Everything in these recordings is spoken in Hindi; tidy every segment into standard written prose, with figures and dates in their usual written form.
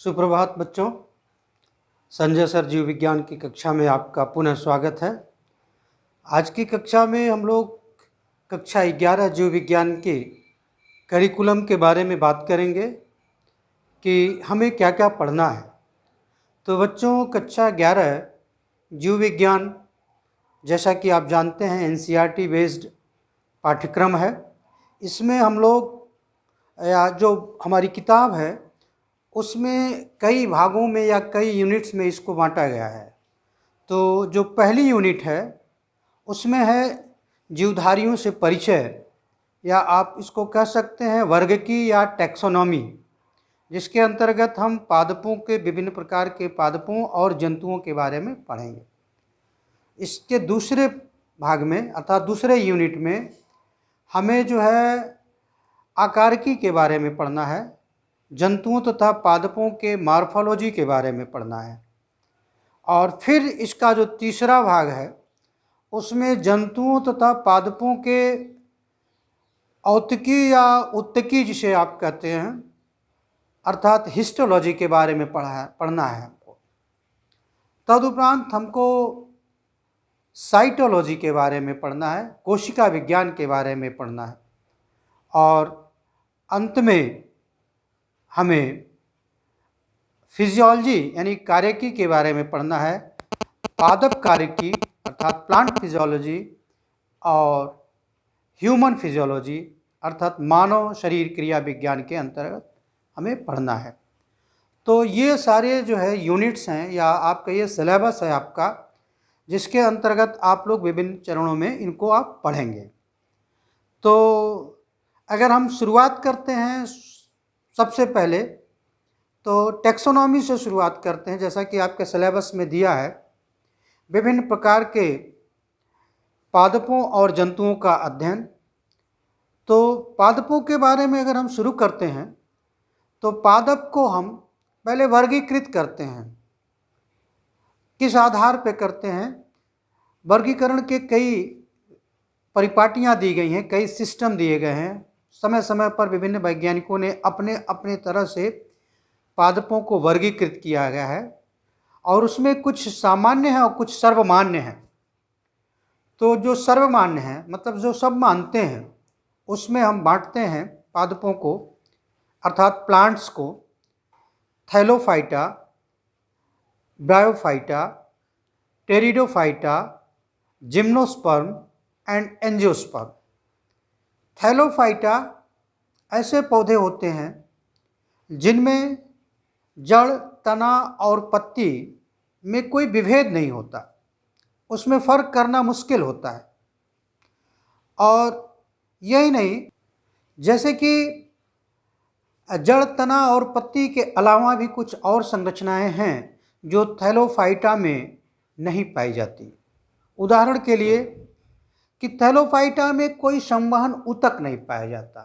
सुप्रभात बच्चों। संजय सर जीव विज्ञान की कक्षा में आपका पुनः स्वागत है। आज की कक्षा में हम लोग कक्षा 11 जीव विज्ञान के करिकुलम के बारे में बात करेंगे कि हमें क्या क्या पढ़ना है। तो बच्चों, कक्षा 11 जीव विज्ञान जैसा कि आप जानते हैं एनसीईआरटी बेस्ड पाठ्यक्रम है। इसमें हम लोग या जो हमारी किताब है उसमें कई भागों में या कई यूनिट्स में इसको बांटा गया है। तो जो पहली यूनिट है उसमें है जीवधारियों से परिचय, या आप इसको कह सकते हैं वर्ग की या टैक्सोनॉमी, जिसके अंतर्गत हम पादपों के विभिन्न प्रकार के पादपों और जंतुओं के बारे में पढ़ेंगे। इसके दूसरे भाग में अर्थात दूसरे यूनिट में हमें जो है आकारिकी के बारे में पढ़ना है, जंतुओं तथा पादपों के मॉर्फोलॉजी के बारे में पढ़ना है। और फिर इसका जो तीसरा भाग है उसमें जंतुओं तथा पादपों के औतकी या उत्तकी जिसे आप कहते हैं अर्थात हिस्टोलॉजी के बारे में पढ़ना है हमको। तदुपरांत हमको साइटोलॉजी के बारे में पढ़ना है, कोशिका विज्ञान के बारे में पढ़ना है। और अंत में हमें फिजियोलॉजी यानी कार्यकी के बारे में पढ़ना है, पादप कार्यकी अर्थात प्लांट फिजियोलॉजी और ह्यूमन फिजियोलॉजी अर्थात मानव शरीर क्रिया विज्ञान के अंतर्गत हमें पढ़ना है। तो ये सारे जो है यूनिट्स हैं या आपका ये सिलेबस है आपका, जिसके अंतर्गत आप लोग विभिन्न चरणों में इनको आप पढ़ेंगे। तो अगर हम शुरुआत करते हैं सबसे पहले तो टैक्सोनॉमी से शुरुआत करते हैं। जैसा कि आपके सिलेबस में दिया है, विभिन्न प्रकार के पादपों और जंतुओं का अध्ययन। तो पादपों के बारे में अगर हम शुरू करते हैं तो पादप को हम पहले वर्गीकृत करते हैं। किस आधार पर करते हैं? वर्गीकरण के कई परिपाटियाँ दी गई हैं, कई सिस्टम दिए गए हैं। समय समय पर विभिन्न वैज्ञानिकों ने अपने अपने तरह से पादपों को वर्गीकृत किया गया है और उसमें कुछ सामान्य है और कुछ सर्वमान्य है। तो जो सर्वमान्य है मतलब जो सब मानते हैं, उसमें हम बांटते हैं पादपों को अर्थात प्लांट्स को Thallophyta, bryophyta, pteridophyta, gymnosperm and angiosperm. Thallophyta ऐसे पौधे होते हैं जिनमें जड़, तना और पत्ती में कोई विभेद नहीं होता, उसमें फर्क करना मुश्किल होता है। और यही नहीं, जैसे कि जड़, तना और पत्ती के अलावा भी कुछ और संरचनाएं हैं जो थैलोफाइटा में नहीं पाई जाती। उदाहरण के लिए कि थैलोफाइटा में कोई संवहन ऊतक नहीं पाया जाता,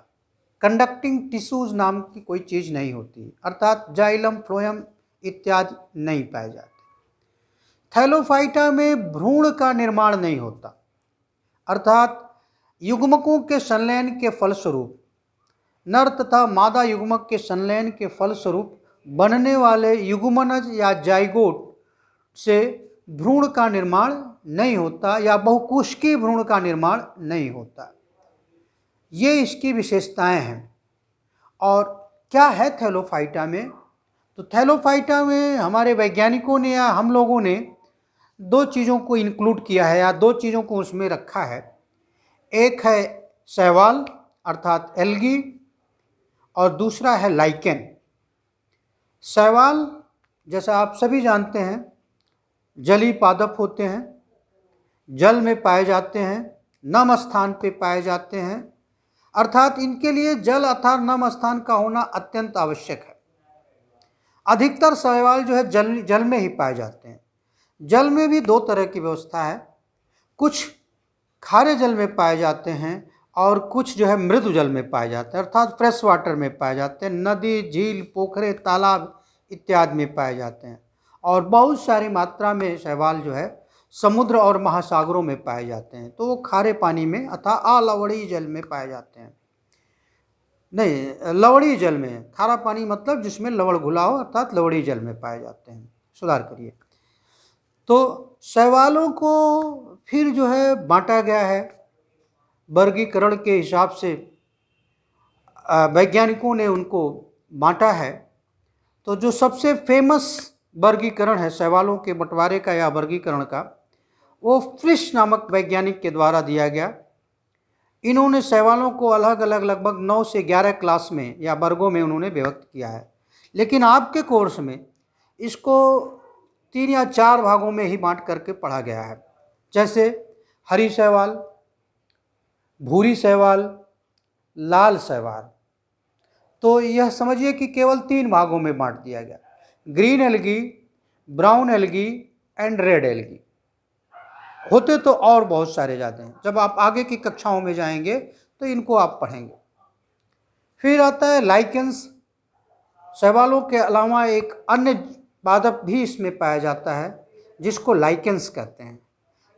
कंडक्टिंग टिश्यूज नाम की कोई चीज़ नहीं होती, अर्थात जाइलम, फ्लोएम इत्यादि नहीं पाए जाते। थैलोफाइटा में भ्रूण का निर्माण नहीं होता, अर्थात युग्मकों के संलयन के फलस्वरूप, नर तथा मादा युग्मक के संलयन के फलस्वरूप बनने वाले युग्मनज या जाइगोट से भ्रूण का निर्माण नहीं होता या बहुकोशिकीय भ्रूण का निर्माण नहीं होता। ये इसकी विशेषताएं हैं। और क्या है थैलोफाइटा में? तो थैलोफाइटा में हमारे वैज्ञानिकों ने या हम लोगों ने दो चीज़ों को इंक्लूड किया है या दो चीज़ों को उसमें रखा है। एक है शैवाल अर्थात एल्गी और दूसरा है लाइकेन। शैवाल जैसा आप सभी जानते हैं जलीय पादप होते हैं, जल में पाए जाते हैं, नम स्थान पे पाए जाते हैं, अर्थात इनके लिए जल अर्थात नम स्थान का होना अत्यंत आवश्यक है। अधिकतर शैवाल जो है जल में ही पाए जाते हैं। जल में भी दो तरह की व्यवस्था है, कुछ खारे जल में पाए जाते हैं और कुछ जो है मृदु जल में पाए जाते हैं अर्थात फ्रेश वाटर में पाए जाते हैं। नदी, झील, पोखरे, तालाब इत्यादि में पाए जाते हैं। और बहुत सारी मात्रा में शैवाल जो है समुद्र और महासागरों में पाए जाते हैं, तो वो खारे पानी में अथवा अलवणीय जल में पाए जाते हैं। नहीं, लवणीय जल में, खारा पानी मतलब जिसमें लवण घुला हो, अर्थात लवणीय जल में पाए जाते हैं। सुधार करिए। तो शैवालों को फिर जो है बांटा गया है वर्गीकरण के हिसाब से, वैज्ञानिकों ने उनको बांटा है। तो जो सबसे फेमस वर्गीकरण है शैवालों के बंटवारे का या वर्गीकरण का, वो फ्रिश नामक वैज्ञानिक के द्वारा दिया गया। इन्होंने शैवालों को अलग अलग लगभग 9 से 11 क्लास में या वर्गों में उन्होंने विभक्त किया है। लेकिन आपके कोर्स में इसको 3 या 4 भागों में ही बांट करके पढ़ा गया है, जैसे हरी शैवाल, भूरी शैवाल, लाल शैवाल। तो यह समझिए कि केवल 3 भागों में बांट दिया गया, green algae, brown algae and red algae. होते तो और बहुत सारे ज़्यादा हैं, जब आप आगे की कक्षाओं में जाएंगे तो इनको आप पढ़ेंगे। फिर आता है लाइकेंस। शैवालों के अलावा एक अन्य पादप भी इसमें पाया जाता है जिसको लाइकेंस कहते हैं।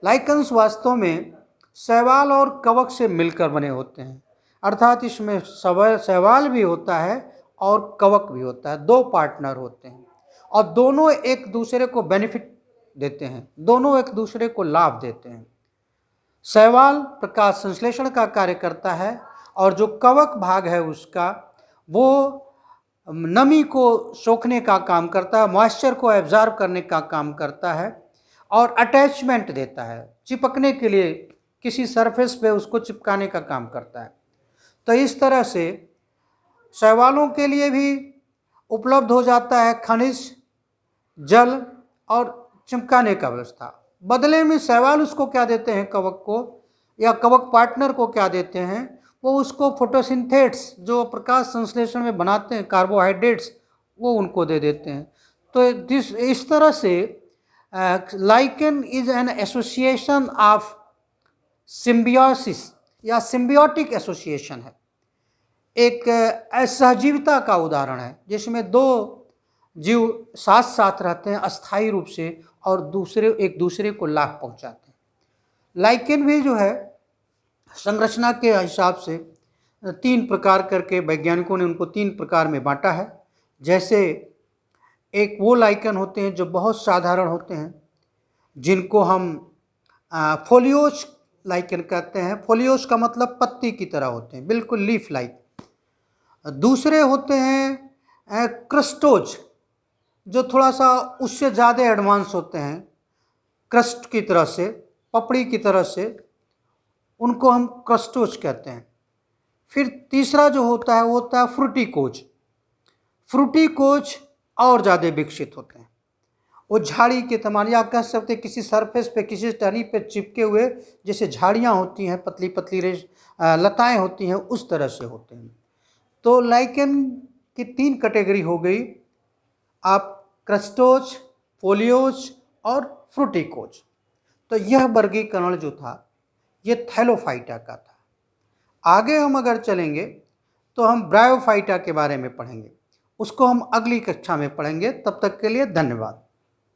लाइकेंस वास्तव में शैवाल और कवक से मिलकर बने होते हैं, अर्थात इसमें शैवाल भी होता है और कवक भी होता है, 2 पार्टनर होते हैं और दोनों एक दूसरे को बेनिफिट देते हैं, दोनों एक दूसरे को लाभ देते हैं। शैवाल प्रकाश संश्लेषण का कार्य करता है और जो कवक भाग है उसका, वो नमी को सोखने का काम करता है, मॉइस्चर को एब्जॉर्ब करने का काम करता है और अटैचमेंट देता है, चिपकने के लिए किसी सरफेस पे उसको चिपकाने का काम करता है। तो इस तरह से शैवालों के लिए भी उपलब्ध हो जाता है खनिज, जल और चिपकाने का व्यवस्था। बदले में शैवाल उसको क्या देते हैं, कवक को या कवक पार्टनर को क्या देते हैं, वो उसको फोटोसिंथेट्स जो प्रकाश संश्लेषण में बनाते हैं कार्बोहाइड्रेट्स, वो उनको दे देते हैं। तो इस तरह से lichen is an association of symbiosis या सिम्बियोटिक एसोसिएशन है, एक सहजीविता का उदाहरण है जिसमें 2 जीव साथ साथ रहते हैं अस्थायी रूप से और एक दूसरे को लाभ पहुंचाते हैं। लाइकेन भी जो है संरचना के हिसाब से 3 प्रकार करके वैज्ञानिकों ने उनको 3 प्रकार में बांटा है। जैसे एक वो लाइकेन होते हैं जो बहुत साधारण होते हैं, जिनको हम फोलियोज लाइकेन कहते हैं। फोलियोज का मतलब पत्ती की तरह होते हैं, बिल्कुल लीफ लाइक। दूसरे होते हैं क्रस्टोज, जो थोड़ा सा उससे ज़्यादा एडवांस होते हैं, क्रस्ट की तरह से, पपड़ी की तरह से, उनको हम क्रस्टोज कहते हैं। फिर तीसरा जो होता है वो होता है फ्रूटिकोज। फ्रूटिकोज और ज़्यादा विकसित होते हैं, वो झाड़ी के समान या कह सकते हैं किसी सरफेस पे, किसी टहनी पे चिपके हुए, जैसे झाड़ियाँ होती हैं, पतली पतली लताएँ होती हैं, उस तरह से होते हैं। तो लाइकेन की 3 कैटेगरी हो गई, आप क्रस्टोज, फोलियोज और फ्रूटिकोज। तो यह वर्गीकरण जो था ये थैलोफाइटा का था। आगे हम अगर चलेंगे तो हम ब्रायोफाइटा के बारे में पढ़ेंगे, उसको हम अगली कक्षा में पढ़ेंगे। तब तक के लिए धन्यवाद।